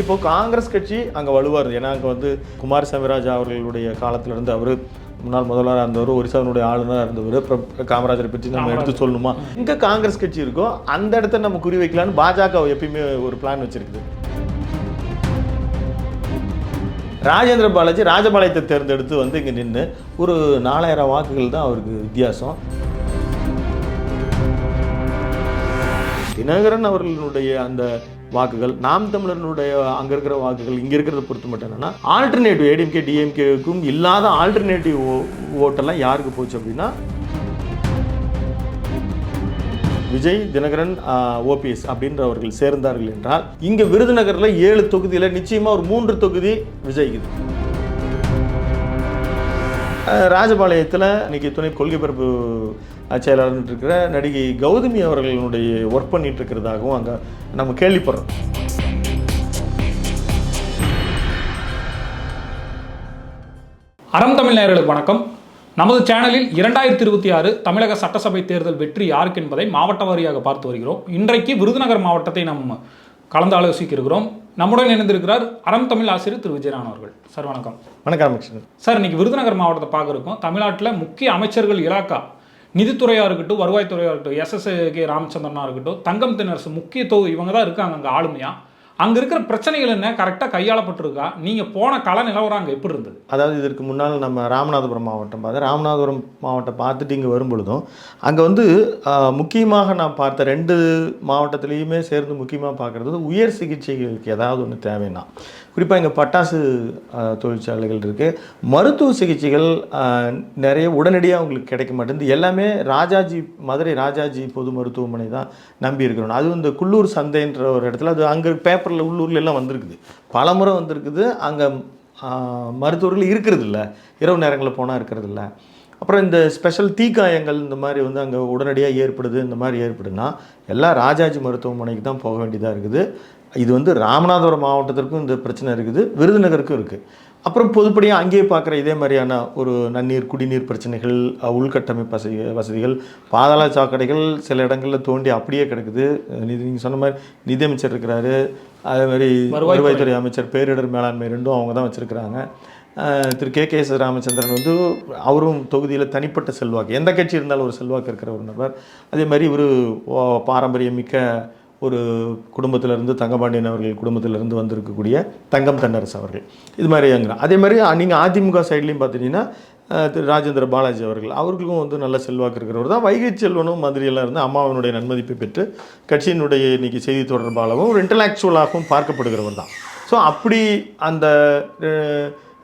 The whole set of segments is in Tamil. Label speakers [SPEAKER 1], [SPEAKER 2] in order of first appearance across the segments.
[SPEAKER 1] இப்போது காங்கிரஸ் கட்சி அங்கே வலுவாருது. ஏன்னா அங்கே வந்து குமாரசாமி ராஜா அவர்களுடைய காலத்திலேருந்து அவர் முன்னாள் முதல்வராக இருந்தவர், ஒரிசாவினுடைய ஆளுநராக இருந்தவர். அப்புறம் காமராஜரை பற்றி நம்ம எடுத்து சொல்லணுமா? இங்கே காங்கிரஸ் கட்சி இருக்கோ அந்த இடத்த நம்ம குறி வைக்கலான்னு பாஜக எப்பயுமே ஒரு பிளான் வச்சுருக்குது. ராஜேந்திர பாலாஜி ராஜபாளையத்தை தேர்ந்தெடுத்து வந்து இங்கே நின்று ஒரு 4000 வாக்குகள் தான் அவருக்கு வித்தியாசம். தினகரன் அவர்களுடைய அந்த வாக்குகள், நாம் தமிழர்களுடைய அங்கே இருக்கிற வாக்குகள் இங்கே இருக்கிறத பொறுத்து மட்டும் என்னென்னா, ஆல்டர்னேட்டிவ் ஏடிஎம்கே டிஎம்கேக்கும் இல்லாத ஆல்டர்னேட்டிவ் ஓட்டெல்லாம் யாருக்கு போச்சு அப்படின்னா, விஜய், தினகரன், ஓபிஎஸ் அப்படின்றவர்கள் சேர்ந்தார்கள் என்றால், இங்கே விருதுநகரில் 7 தொகுதியில் நிச்சயமாக ஒரு 3 தொகுதி விஜய்க்கு. ராஜபாளையத்தில் இன்னைக்கு துணை கொள்கை பரப்பு செயலாளர் இருக்கிற நடிகை கௌதமி அவர்களுடைய ஒர்க் பண்ணிட்டு இருக்கிறதாகவும் அங்கே நம்ம கேள்விப்படுறோம்.
[SPEAKER 2] அறம் தமிழ் நேயர்களுக்கு வணக்கம். நமது சேனலில் 2026 தமிழக சட்டசபை தேர்தல் வெற்றி யாருக்கு என்பதை மாவட்ட வாரியாக பார்த்து வருகிறோம். இன்றைக்கு விருதுநகர் மாவட்டத்தை நாம் கலந்து ஆலோசிக்க இருக்கிறோம். நம்முடன் இணைந்திருக்கிறார் அறம் தமிழ் ஆசிரியர் திரு விஜயராமன் அவர்கள். சார் வணக்கம்.
[SPEAKER 1] வணக்கம் அமைச்சர்.
[SPEAKER 2] சார், இன்னைக்கு விருதுநகர் மாவட்டத்தை பார்க்க இருக்கோம். தமிழ்நாட்டில் முக்கிய அமைச்சர்கள் இலாக்கா, நிதித்துறையாக இருக்கட்டும், வருவாய்த்துறையாக இருக்கட்டும், SSK ராமச்சந்திரனாக இருக்கட்டும், தங்கம் தென்னரசு முக்கிய இவங்க தான் இருக்காங்க அங்கே ஆளுமையாக. அங்கே இருக்கிற பிரச்சனைகள் என்ன கரெக்டாக கையாளப்பட்டிருக்கா? நீங்கள் போன கள நிலவரம் அங்கே எப்படி இருந்தது?
[SPEAKER 1] அதாவது இதற்கு முன்னால் நம்ம ராமநாதபுரம் மாவட்டம் ராமநாதபுரம் மாவட்டம் பார்த்துட்டு இங்கே வரும் பொழுதும் அங்கே வந்து முக்கியமாக நான் பார்த்த 2 மாவட்டத்துலேயுமே சேர்ந்து முக்கியமாக பார்க்குறது உயர் சிகிச்சைகளுக்கு ஏதாவது ஒன்று தேவைன்னா, குறிப்பாக இங்கே பட்டாசு தொழிற்சாலைகள் இருக்குது, மருத்துவ சிகிச்சைகள் நிறைய உடனடியாக அவங்களுக்கு கிடைக்க மாட்டேங்குது. எல்லாமே மதுரை ராஜாஜி பொது மருத்துவமனை தான் நம்பி இருக்கிறோம். அது இந்த குள்ளூர் சந்தைன்ற ஒரு இடத்துல, அது அங்கே பேப்பரில் உள்ளூரில் எல்லாம் வந்திருக்குது, பல முறை வந்திருக்குது. அங்கே மருத்துவர்கள் இருக்கிறது இல்லை, இரவு நேரங்களில் போனால் இருக்கிறது இல்லை. அப்புறம் இந்த ஸ்பெஷல் தீக்காயங்கள் இந்த மாதிரி வந்து அங்கே உடனடியாக ஏற்படுது. இந்த மாதிரி ஏற்படுதுன்னா எல்லாம் ராஜாஜி மருத்துவமனைக்கு தான் போக வேண்டியதாக இருக்குது. இது வந்து ராமநாதபுரம் மாவட்டத்திற்கும் இந்த பிரச்சனை இருக்குது, விருதுநகருக்கும் இருக்குது. அப்புறம் பொதுப்படியாக அங்கேயே பார்க்குற இதே மாதிரியான ஒரு நன்னீர், குடிநீர் பிரச்சனைகள், உள்கட்டமைப்பு வசதிகள், பாதாள சாக்கடைகள் சில இடங்களில் தோண்டி அப்படியே கிடக்குது. நீங்கள் சொன்ன மாதிரி நிதியமைச்சர் இருக்கிறாரு, அதே மாதிரி வருவாய்த்துறை அமைச்சர், பேரிடர் மேலாண்மை 2 அவங்க தான் வச்சுருக்கிறாங்க. திரு KKS ராமச்சந்திரன் வந்து அவரும் தொகுதியில் தனிப்பட்ட செல்வாக்கு, எந்த கட்சி இருந்தாலும் ஒரு செல்வாக்கு இருக்கிற ஒரு நபர். அதே மாதிரி இவர் பாரம்பரியமிக்க ஒரு குடும்பத்திலேருந்து, தங்கபாண்டியன் அவர்கள் குடும்பத்திலேருந்து வந்திருக்கக்கூடிய தங்கம் தென்னரசு அவர்கள். இது மாதிரி அங்கே அதே மாதிரி நீங்கள் அதிமுக சைட்லேயும் பார்த்துட்டிங்கன்னா திரு ராஜேந்திர பாலாஜி அவர்களுக்கும் வந்து நல்ல செல்வாக்கு இருக்கிறவர் தான். வைகை செல்வனும் மதுரையெல்லாம் இருந்து அம்மாவினுடைய நன்மதிப்பை பெற்று கட்சியினுடைய இன்றைக்கி செய்தி தொடர்பாளவும் ஒரு இன்டலெக்சுவலாகவும் பார்க்கப்படுகிறவர் தான். ஸோ அப்படி அந்த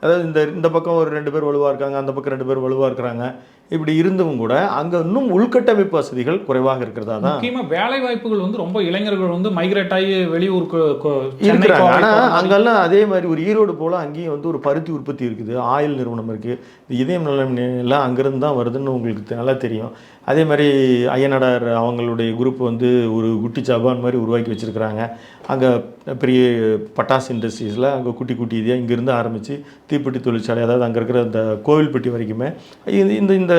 [SPEAKER 1] அதாவது இந்த பக்கம் ஒரு 2 பேர் வலுவாக இருக்காங்க, அந்த பக்கம் 2 பேர் வலுவாக இருக்கிறாங்க. இப்படி இருந்தும் கூட அங்கே இன்னும் உள்கட்டமைப்பு வசதிகள் குறைவாக இருக்கிறதா தான்.
[SPEAKER 2] முக்கியமாக வேலை வாய்ப்புகள் வந்து ரொம்ப இளைஞர்கள் வந்து மைக்ரேட் ஆகி வெளியூருக்கு
[SPEAKER 1] இருக்கிறாங்க. ஆனால் அங்கெல்லாம் அதே மாதிரி ஒரு ஈரோடு போல் அங்கேயும் வந்து ஒரு பருத்தி உற்பத்தி இருக்குது, ஆயில் நிறுவனம் இருக்குது, இதயம் எல்லாம் அங்கேருந்து தான் வருதுன்னு உங்களுக்கு நல்லா தெரியும். அதே மாதிரி ஐயனாடார் அவங்களுடைய குரூப் வந்து ஒரு குட்டி ஜபான் மாதிரி உருவாக்கி வச்சுருக்கிறாங்க. அங்கே பெரிய பட்டாசு இண்டஸ்ட்ரீஸில் அங்கே குட்டி இதையாக இங்கேருந்து ஆரம்பித்து தீப்பெட்டி தொழிற்சாலை, அதாவது அங்கே இருக்கிற அந்த கோவில்பட்டி வரைக்குமே, இந்த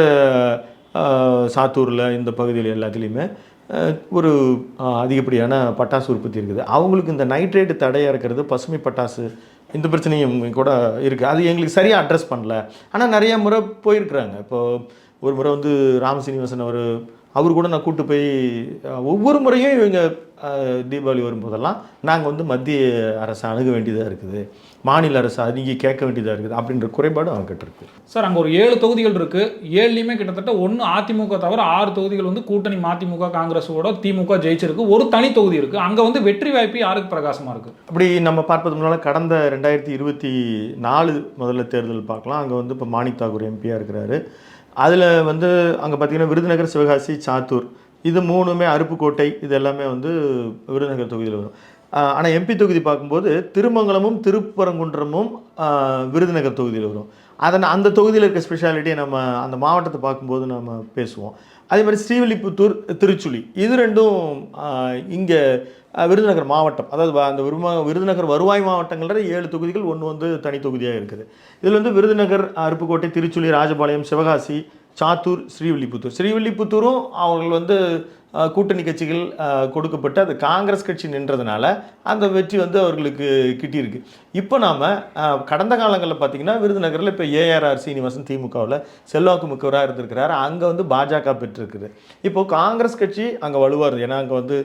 [SPEAKER 1] சாத்தூரில் இந்த பகுதியில் எல்லாத்துலேயுமே ஒரு அதிகப்படியான பட்டாசு உற்பத்தி இருக்குது. அவங்களுக்கு இந்த நைட்ரேட்டு தடையாக இருக்கிறது, பசுமை பட்டாசு, இந்த பிரச்சனையும் கூட இருக்குது. அது எங்களுக்கு சரியாக அட்ரஸ் பண்ணல. ஆனால் நிறைய முறை போயிருக்கிறாங்க. இப்போது ஒரு முறை வந்து ராமசீனிவாசன் அவர் கூட நான் கூப்பிட்டு போய் ஒவ்வொரு முறையும் இவங்க தீபாவளி வரும்போதெல்லாம் நாங்கள் வந்து மத்திய அரசை அணுக வேண்டியதாக இருக்குது, மாநில அரசு நீங்கள் கேட்க வேண்டியதாக இருக்குது அப்படின்ற குறைபாடு அவங்ககிட்ட இருக்குது.
[SPEAKER 2] சார், அங்கே ஒரு 7 தொகுதிகள் இருக்குது. 7லையுமே கிட்டத்தட்ட 1 அதிமுக தவிர 6 தொகுதிகள் வந்து கூட்டணி மதிமுக காங்கிரஸோட திமுக ஜெயிச்சிருக்கு. ஒரு தனி தொகுதி இருக்குது. அங்கே வந்து வெற்றி வாய்ப்பு யாருக்கு பிரகாசமாக இருக்குது?
[SPEAKER 1] அப்படி நம்ம பார்ப்பது முன்னால் கடந்த 2024 முதல்ல தேர்தல் பார்க்கலாம். அங்கே வந்து இப்போ மாணிக் தாக்கூர் எம்பியாக இருக்கிறாரு. அதில் வந்து அங்கே பார்த்திங்கன்னா விருதுநகர், சிவகாசி, சாத்தூர் இது 3மே, அருப்புக்கோட்டை இது எல்லாமே வந்து விருதுநகர் தொகுதியில் வரும். ஆனால் எம்பி தொகுதி பார்க்கும்போது திருமங்கலமும் திருப்பரங்குன்றமும் விருதுநகர் தொகுதியில் வரும். அந்த தொகுதியில் இருக்க ஸ்பெஷாலிட்டியை நம்ம அந்த மாவட்டத்தை பார்க்கும்போது நம்ம பேசுவோம். அதே மாதிரி ஸ்ரீவில்லிபுத்தூர், திருச்சுழி இது 2ம் இங்கே விருதுநகர் மாவட்டம், அதாவது அந்த விருதுநகர் வருவாய் மாவட்டங்களில் 7 தொகுதிகள், 1 வந்து தனி தொகுதியாக இருக்குது. இதில் வந்து விருதுநகர், அருப்புக்கோட்டை, திருச்சுழி, ராஜபாளையம், சிவகாசி, சாத்தூர், ஸ்ரீவில்லிபுத்தூர். ஸ்ரீவில்லிபுத்தூரும் அவர்கள் வந்து கூட்டணி கட்சிகள் கொடுக்கப்பட்டு அது காங்கிரஸ் கட்சி நின்றதுனால அந்த வெற்றி வந்து அவர்களுக்கு கிட்டியிருக்கு. இப்போ நாம் கடந்த காலங்களில் பார்த்திங்கன்னா விருதுநகரில் இப்போ ஏஆர்ஆர் சீனிவாசன் திமுகவில் செல்வாக்கு மிக்கவராக இருந்திருக்கிறார். அங்கே வந்து பாஜக பெற்றிருக்குது. இப்போது காங்கிரஸ் கட்சி அங்கே வலுவாருது. ஏன்னா அங்கே வந்து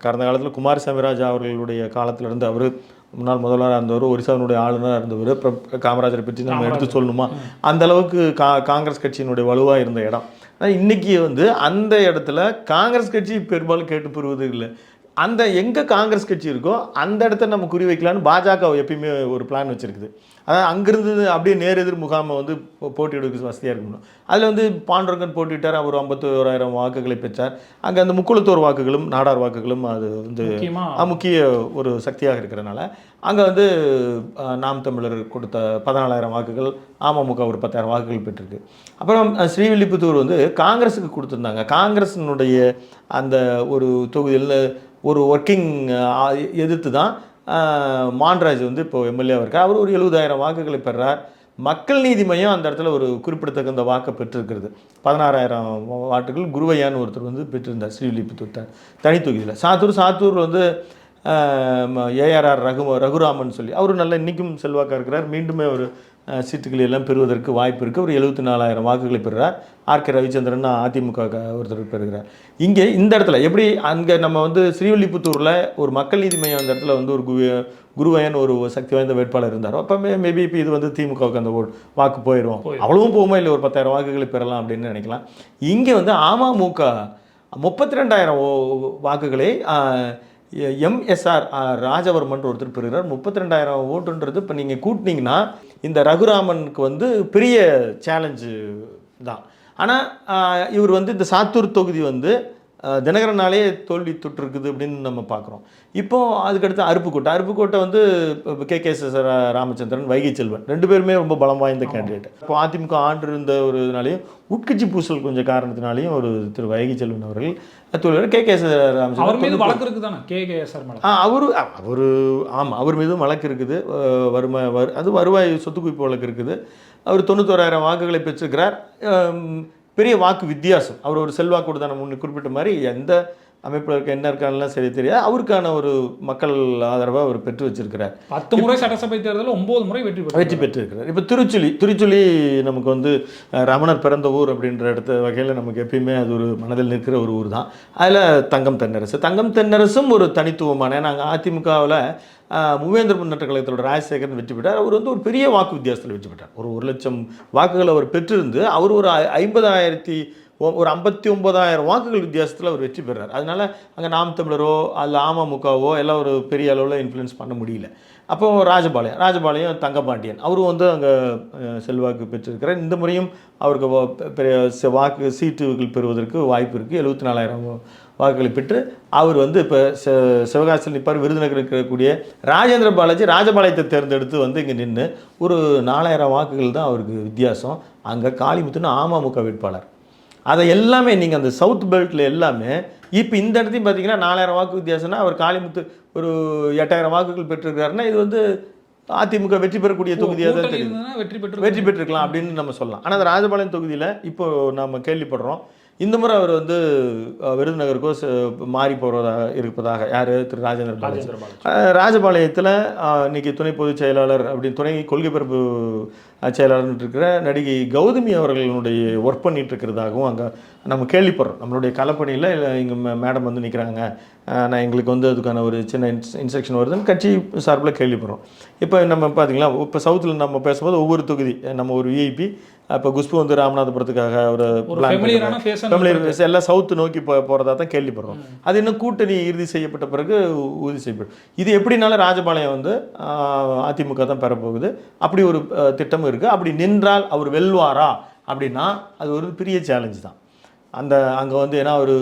[SPEAKER 1] கடந்த காலத்தில் குமாரசாமி ராஜா அவர்களுடைய காலத்தில் இருந்து அவர் முன்னாள் முதல்வராக இருந்தவர், ஒரிசாவினுடைய ஆளுநராக இருந்தவர். அப்புறம் காமராஜரை பற்றி நம்ம எடுத்து சொல்லணுமா, அந்த அளவுக்கு காங்கிரஸ் கட்சியினுடைய வலுவாக இருந்த இடம். ஆனால் இன்றைக்கி வந்து அந்த இடத்துல காங்கிரஸ் கட்சி பெரும்பாலும் கேட்டு பெறுவது இல்லை. அந்த எங்கே காங்கிரஸ் கட்சி இருக்கோ அந்த இடத்த நம்ம குறி வைக்கலான்னு பாஜக எப்பயுமே ஒரு பிளான் வச்சுருக்குது. அதாவது அங்கிருந்து அப்படியே நேரெதிர் முகாமை வந்து போட்டியிடுறதுக்கு வசதியாக இருக்கணும். அதில் வந்து பாண்டுரங்கன் போட்டிட்டார், அவர் 51,000 வாக்குகளை பெற்றார். அங்கே அந்த முக்குளத்தோர் வாக்குகளும் நாடார் வாக்குகளும் அது வந்து முக்கிய ஒரு சக்தியாக இருக்கிறனால அங்கே வந்து நாம் தமிழர் கொடுத்த 14,000 வாக்குகள், அமமுக ஒரு 10,000 வாக்குகள் பெற்றிருக்கு. அப்புறம் ஸ்ரீவில்லிபுத்தூர் வந்து காங்கிரஸுக்கு கொடுத்துருந்தாங்க. காங்கிரஸினுடைய அந்த ஒரு தொகுதியில் ஒரு ஒர்க்கிங் எதிர்த்து தான் மான்ராஜ் வந்து இப்போ எம்எல்ஏவாக இருக்கார். அவர் ஒரு 70,000 வாக்குகளை பெறார். மக்கள் நீதி மையம் அந்த இடத்துல ஒரு குறிப்பிடத்தகுந்த வாக்கை பெற்றிருக்கிறது. 16,000 வாக்குகள் குருவையான்னு ஒருத்தர் வந்து பெற்றிருந்தார் ஸ்ரீவில்லிபுத்தூர் தனி தொகுதியில். சாத்தூர் வந்து ஏஆர்ஆர் ரகுராமன் சொல்லி அவர் நல்ல இன்றைக்கும் செல்வாக்காக இருக்கிறார். மீண்டுமே ஒரு சீட்டுகளை எல்லாம் பெறுவதற்கு வாய்ப்பு இருக்குது. ஒரு 74,000 வாக்குகளை பெறுறார். ஆர்கே ரவிச்சந்திரன் அதிமுக ஒருத்தர் பெறுகிறார். இங்கே இந்த இடத்துல எப்படி அங்கே நம்ம வந்து ஸ்ரீவில்லிபுத்தூரில் ஒரு மக்கள் நீதி மையம் அந்த இடத்துல வந்து ஒரு குருவையன் ஒரு சக்தி வாய்ந்த வேட்பாளர் இருந்தாரோ அப்போ மேபி இப்போ இது வந்து திமுகவுக்கு அந்த வாக்கு போயிடும், அவ்வளவும் போகுமா இல்லை ஒரு 10,000 வாக்குகளை பெறலாம் அப்படின்னு நினைக்கலாம். இங்கே வந்து அமமுக 32,000 வாக்குகளை எம்எஸ்ஆர் ராஜவர்மன் ஒருத்தர் பெறுகிறார். 32,000 ஓட்டுன்றது இப்போ நீங்கள் கூட்டினீங்கன்னா இந்த ரகுராமனுக்கு வந்து பெரிய சேலஞ்சு தான். ஆனால் இவர் வந்து இந்த சாத்தூர் தொகுதி வந்து தினகரனாலே தோல்வி தொற்றுருக்குது அப்படின்னு நம்ம பார்க்குறோம். இப்போது அதுக்கடுத்து அருப்புக்கோட்டை வந்து கே.கே.எஸ். ராமச்சந்திரன், வைகை செல்வன் 2 பேருமே ரொம்ப பலம் வாய்ந்த கேண்டிடேட். இப்போ அதிமுக ஆண்டு இருந்த ஒரு இதனாலையும் உட்கட்சி பூசல் கொஞ்சம் காரணத்தினாலையும் ஒரு திரு வைகை செல்வன் அவர்கள் கே.கே.எஸ். ராமச்சந்திரன்
[SPEAKER 2] வழக்கு இருக்குது தானே கே.கே.எஸ்.
[SPEAKER 1] அவர் மீதும் வழக்கு இருக்குது. வருவாய் சொத்து குவிப்பு வழக்கு இருக்குது. அவர் 91,000 வாக்குகளை பெற்றிருக்கிறார். பெரிய வாக்கு வித்தியாசம். அவர் ஒரு செல்வாக்கு தான் முன்னே குறிப்பிட்ட மாதிரி எந்த அமைப்பில் இருக்க என்ன இருக்கானெலாம் சரி தெரியாது. அவருக்கான ஒரு மக்கள் ஆதரவை அவர் பெற்று வச்சிருக்கிறார்.
[SPEAKER 2] 10 முறை சட்டசபை தேர்தலில் 9 முறை வெற்றி பெற்றிருக்கிறார்.
[SPEAKER 1] இப்போ திருச்சுழி நமக்கு வந்து ரமணர் பிறந்த ஊர் அப்படின்ற இடத்த வகையில் நமக்கு எப்பயுமே அது ஒரு மனதில் நிற்கிற ஒரு ஊர் தான். அதில் தங்கம் தென்னரசும் ஒரு தனித்துவமான, நாங்கள் அதிமுகவில் மூவேந்தர் முன்னேற்ற கழகத்தோட ராஜசேகரன் வெற்றி பெற்றார். அவர் வந்து ஒரு பெரிய வாக்கு வித்தியாசத்தில் வெற்றி பெற்றார். ஒரு 1,00,000 வாக்குகள் அவர் பெற்றிருந்து அவர் ஒரு 59,000 வாக்குகள் வித்தியாசத்தில் அவர் வெற்றி பெறார். அதனால் அங்கே நாம் தமிழரோ அல்ல அமமுகவோ எல்லாம் ஒரு பெரிய அளவில் இன்ஃப்ளூயன்ஸ் பண்ண முடியல. அப்போ ராஜபாளையம் தங்கபாண்டியன் அவரும் வந்து அங்கே செல்வாக்கு பெற்றிருக்கிறார். இந்த முறையும் அவருக்கு பெரிய வாக்கு சீட்டுகள் பெறுவதற்கு வாய்ப்பு இருக்குது. 74,000 வாக்குகளை பெற்று அவர் வந்து இப்போ சிவகாசியில் நிற்பார். விருதுநகர் இருக்கக்கூடிய ராஜேந்திர பாலாஜி ராஜபாளையத்தை தேர்ந்தெடுத்து வந்து இங்கே நின்று ஒரு 4,000 வாக்குகள் தான் அவருக்கு வித்தியாசம். அங்கே காளிமுத்துன்னு அமமுக வேட்பாளர். அதை எல்லாமே நீங்கள் அந்த சவுத் பெல்ட்டில் எல்லாமே இப்போ இந்த இடத்தையும் பார்த்தீங்கன்னா 4,000 வாக்கு வித்தியாசம்னா அவர் காளிமுத்து ஒரு 8,000 வாக்குகள் பெற்றிருக்காருன்னா இது வந்து அதிமுக வெற்றி பெறக்கூடிய தொகுதியாக தான் தெரியுது. வெற்றி பெற்றிருக்கலாம் அப்படின்னு நம்ம சொல்லலாம். ஆனால் அந்த ராஜபாளையம் தொகுதியில் இப்போ நம்ம கேள்விப்படுறோம் இந்த முறை அவர் வந்து விருதுநகருக்கோ மாறி போகிறதாக இருப்பதாக. யார்? திரு ராஜேந்திர பாலாஜி. ராஜபாளையத்தில் இன்றைக்கி துணை பொதுச் செயலாளர் அப்படின்னு துணை கொள்கை பரப்பு செயலாளர்னு இருக்கிற நடிகை கௌதமி அவர்களுடைய ஒர்க் பண்ணிகிட்டு இருக்கிறதாகவும் அங்கே நம்ம கேள்விப்படுறோம். நம்மளுடைய களப்பணியில் இங்கே மேடம் வந்து நிற்கிறாங்க, நான் எங்களுக்கு வந்து அதுக்கான ஒரு சின்ன இன்ஸ்ட்ரக்ஷன் வருதுன்னு கட்சி சார்பில் கேள்விப்படுறோம். இப்போ நம்ம பார்த்தீங்களா இப்போ சவுத்தில் நம்ம பேசும்போது ஒவ்வொரு தொகுதி நம்ம ஒரு விஐபி இப்போ குஷ்பு வந்து ராமநாதபுரத்துக்காக ஒரு ஃபேமிலியர் எல்லாம் சவுத்து நோக்கி போகிறதா தான் கேள்விப்படுறோம். அது இன்னும் கூட்டணி இறுதி செய்யப்பட்ட பிறகு உறுதி செய்யப்படும். இது எப்படினாலும் ராஜபாளையம் வந்து அதிமுக தான் பெறப்போகுது. அப்படி ஒரு திட்டம் இருக்குது. அப்படி நின்றால் அவர் வெல்வாரா அப்படின்னா அது ஒரு பெரிய சேலஞ்சு தான். அங்கே வந்து ஏன்னா ஒரு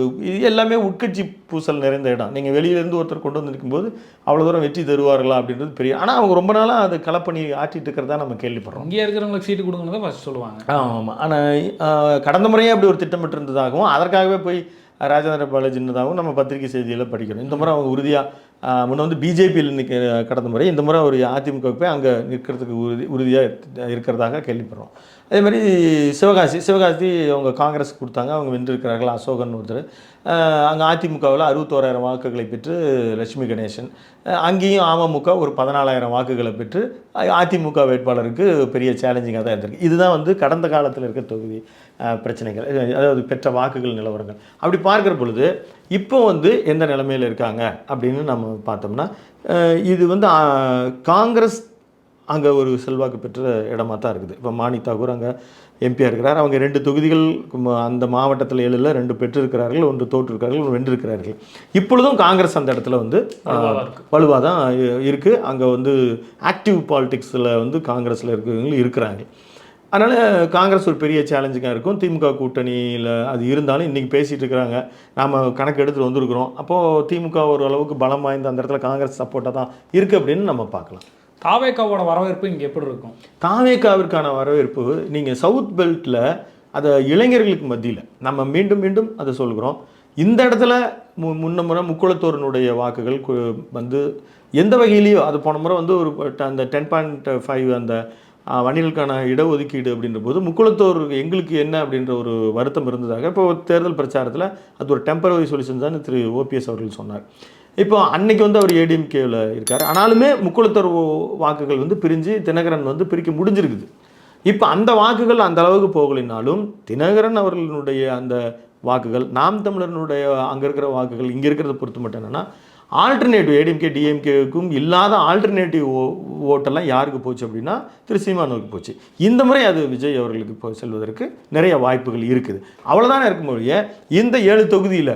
[SPEAKER 1] எல்லாமே உட்கட்சி பூசல் நிறைந்த இடம். நீங்கள் வெளியிலேருந்து ஒருத்தர் கொண்டு வந்து நிற்கும்போது அவ்வளோ தூரம் வெற்றி தருவார்களா அப்படின்றது பெரிய. ஆனால் அவங்க ரொம்ப நாளாக அது களப்பணி ஆற்றிட்டு இருக்கிறதா நம்ம கேள்விப்படுறோம்.
[SPEAKER 2] இங்கே இருக்கிறவங்களுக்கு சீட்டு கொடுங்கன்னு தான் ஃபஸ்ட் சொல்லுவாங்க.
[SPEAKER 1] ஆமாம். ஆனால் கடந்த முறையே அப்படி ஒரு திட்டமிட்டு இருந்ததாகவும் அதற்காகவே போய் ராஜேந்திர பாலாஜின்னதாகவும் நம்ம பத்திரிகை செய்தியில் படிக்கிறோம். இந்த முறை அவங்க உறுதியாக முன்ன வந்து பிஜேபியில் கடந்த முறை இந்த முறை ஒரு அதிமுக போய் அங்கே நிற்கிறதுக்கு உறுதியாக இருக்கிறதாக கேள்விப்படுறோம். அதே மாதிரி சிவகாசி அவங்க காங்கிரஸ் கொடுத்தாங்க, அவங்க வென்றிருக்கிறார்கள். அசோகன் ஒருத்தர். அங்கே அதிமுகவில் 61,000 வாக்குகளை பெற்று லட்சுமி கணேசன், அங்கேயும் அமமுக ஒரு 14,000 வாக்குகளை பெற்று அதிமுக வேட்பாளருக்கு பெரிய சேலஞ்சிங்காக தான் இருந்திருக்கு. இதுதான் வந்து கடந்த காலத்தில் இருக்க தொகுதி பிரச்சனைகள், அதாவது பெற்ற வாக்குகள் நிலவரங்கள். அப்படி பார்க்குற பொழுது இப்போ வந்து எந்த நிலைமையில் இருக்காங்க அப்படின்னு நம்ம பார்த்தோம்னா, இது வந்து காங்கிரஸ் அங்கே ஒரு செல்வாக்கு பெற்ற இடமா தான் இருக்குது. இப்போ மாணிக் தாக்கூர் அங்கே எம்பியாக இருக்கிறார். அவங்க 2 தொகுதிகள் அந்த மாவட்டத்தில் 7ல் 2 பெற்றிருக்கிறார்கள், 1 தோற்றிருக்கிறார்கள், 1 வென்றிருக்கிறார்கள். இப்பொழுதும் காங்கிரஸ் அந்த இடத்துல வந்து வலுவாக தான் இருக்குது. அங்கே வந்து ஆக்டிவ் பாலிடிக்ஸில் வந்து காங்கிரஸில் இருக்கிறவங்க இருக்கிறாங்க. அதனால் காங்கிரஸ் ஒரு பெரிய சேலஞ்சிங்காக இருக்கும். திமுக கூட்டணியில் அது இருந்தாலும் இன்றைக்கி பேசிகிட்டு இருக்கிறாங்க, நாம் கணக்கு எடுத்துகிட்டு வந்திருக்கிறோம். அப்போது திமுக ஓரளவுக்கு பலம் வாய்ந்த அந்த இடத்துல காங்கிரஸ் சப்போர்ட்டாக தான் இருக்குது அப்படின்னு நம்ம பார்க்கலாம்.
[SPEAKER 2] தாவேகாவோட வரவேற்பு இங்கே எப்படி இருக்கும்?
[SPEAKER 1] தாவேகாவிற்கான வரவேற்பு நீங்கள் சவுத் பெல்ட்டில் அதை இளைஞர்களுக்கு மத்தியில் நம்ம மீண்டும் மீண்டும் அதை சொல்கிறோம். இந்த இடத்துல முன்ன முறை முக்குளத்தோரனுடைய வாக்குகள் வந்து எந்த வகையிலையோ, அது போன முறை வந்து ஒரு அந்த 10.5 அந்த வணிகளுக்கான இடஒதுக்கீடு அப்படின்ற போது முக்குளத்தோர் எங்களுக்கு என்ன அப்படின்ற ஒரு வருத்தம் இருந்ததாக இப்போ தேர்தல் பிரச்சாரத்தில் அது ஒரு டெம்பரரி சொல்யூஷன் தான் திரு ஓபிஎஸ் அவர்கள் சொன்னார். இப்போ அன்னைக்கு வந்து அவர் ஏடிஎம்கேவில் இருக்கார். ஆனாலுமே முக்குளத்தோர் வாக்குகள் வந்து பிரிஞ்சு தினகரன் வந்து பிரிக்க முடிஞ்சிருக்குது. இப்போ அந்த வாக்குகள் அந்த அளவுக்கு போகலைனாலும் தினகரன் அவர்களுடைய அந்த வாக்குகள், நாம் தமிழர்களுடைய அங்கே இருக்கிற வாக்குகள் இங்கே இருக்கிறத பொறுத்து மட்டும் என்னென்னா, ஆல்டர்னேட்டிவ் ஏடிஎம்கே டிஎம்கேவுக்கும் இல்லாத ஆல்டர்னேட்டிவ் ஓட்டெல்லாம் யாருக்கு போச்சு அப்படின்னா திரு சீமானுக்கு போச்சு. இந்த முறை அது விஜய் அவர்களுக்கு செல்வதற்கு நிறைய வாய்ப்புகள் இருக்குது. அவ்வளோதானே இருக்கும்போது இந்த 7 தொகுதியில்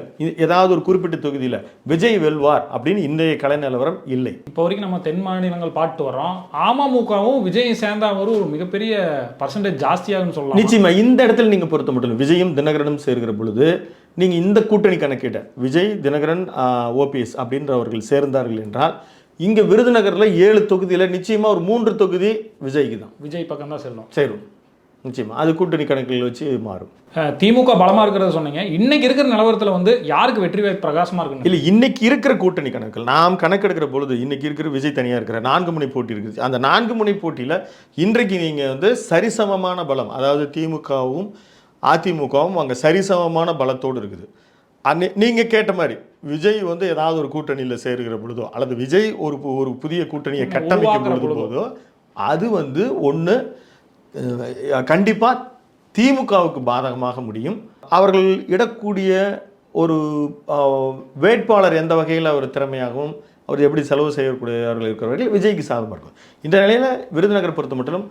[SPEAKER 1] ஏதாவது ஒரு குறிப்பிட்ட தொகுதியில் விஜய் வெல்வார் அப்படின்னு இன்றைய கலை நிலவரம் இல்லை.
[SPEAKER 2] இப்போ வரைக்கும் நம்ம தென் மாநிலங்கள் பாட்டு வரோம், அமமுகவும் விஜய் சேர்ந்தா ஒரு மிகப்பெரிய பர்சன்டேஜ் ஜாஸ்தியாகுன்னு சொல்லலாம்.
[SPEAKER 1] நிச்சயமா இந்த இடத்துல நீங்கள் பொறுத்த மட்டும் விஜயும் தினகரனும் சேர்கிற பொழுது நீங்கள் இந்த கூட்டணி கணக்கிட்ட விஜய் தினகரன் ஓபிஎஸ் அப்படின்றவர்கள் சேர்ந்தார்கள் என்றால் இங்கே விருதுநகரில் 7 தொகுதியில் நிச்சயமாக ஒரு 3 தொகுதி விஜய்க்கு தான்,
[SPEAKER 2] விஜய் பக்கம் தான்
[SPEAKER 1] சேரும். நிச்சயமாக அது கூட்டணி கணக்குகள் வச்சு மாறும்.
[SPEAKER 2] திமுக பலமாக இருக்கிறத சொன்னீங்க. இன்னைக்கு இருக்கிற நிலவரத்தில் வந்து யாருக்கு வெற்றி வாய்ப்பு பிரகாசமாக இருக்கு?
[SPEAKER 1] இல்லை, இன்னைக்கு இருக்கிற கூட்டணி கணக்குகள் நாம் கணக்கெடுக்கிற பொழுது இன்னைக்கு இருக்கிற விஜய் தனியாக இருக்கிற 4 முனை போட்டி இருக்குது. அந்த 4 முனை போட்டியில் இன்றைக்கு நீங்கள் வந்து சரிசமமான பலம், அதாவது திமுகவும் அதிமுகவும் அங்கே சரிசமமான பலத்தோடு இருக்குது. நீங்கள் கேட்ட மாதிரி விஜய் வந்து ஏதாவது ஒரு கூட்டணியில் சேருகிற பொழுதோ அல்லது விஜய் ஒரு புதிய கூட்டணியை கட்டமைக்கும் பொழுதோ அது வந்து ஒன்று கண்டிப்பாக திமுகவுக்கு பாதகமாக முடியும். அவர்கள் இடக்கூடிய ஒரு வேட்பாளர் எந்த வகையில் அவர் திறமையாகவும் அவர் எப்படி செலவு செய்யக்கூடியவர்கள் இருக்கிறவர்கள் விஜய்க்கு சாதகமாக இருக்கும். இந்த நிலையில் விருதுநகரை பொறுத்த மட்டும்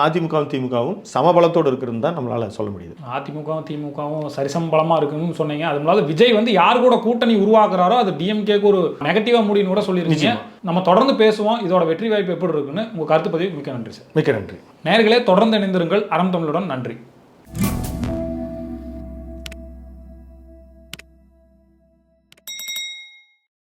[SPEAKER 1] அதிமுகவும் திமுகவும் சமபலத்தோடு இருக்குன்னு தான் நம்மளால் சொல்ல முடியுது.
[SPEAKER 2] அதிமுகவும் திமுகவும் சரிசமபலமாக இருக்குன்னு சொன்னீங்க. அதுனால விஜய் வந்து யார் கூட கூட்டணி உருவாக்குறாரோ அது டிஎம்கேக்கு ஒரு நெகட்டிவாக முடின்னு கூட சொல்லியிருக்கீங்க. நம்ம தொடர்ந்து பேசுவோம் இதோட வெற்றி வாய்ப்பு எப்படி இருக்குன்னு. உங்கள் கருத்து பதிவு மிக்க நன்றி சார்.
[SPEAKER 1] மிக்க நன்றி.
[SPEAKER 2] நேயர்களே, தொடர்ந்து இணைந்திருங்கள் அறம் தமிழுடன். நன்றி.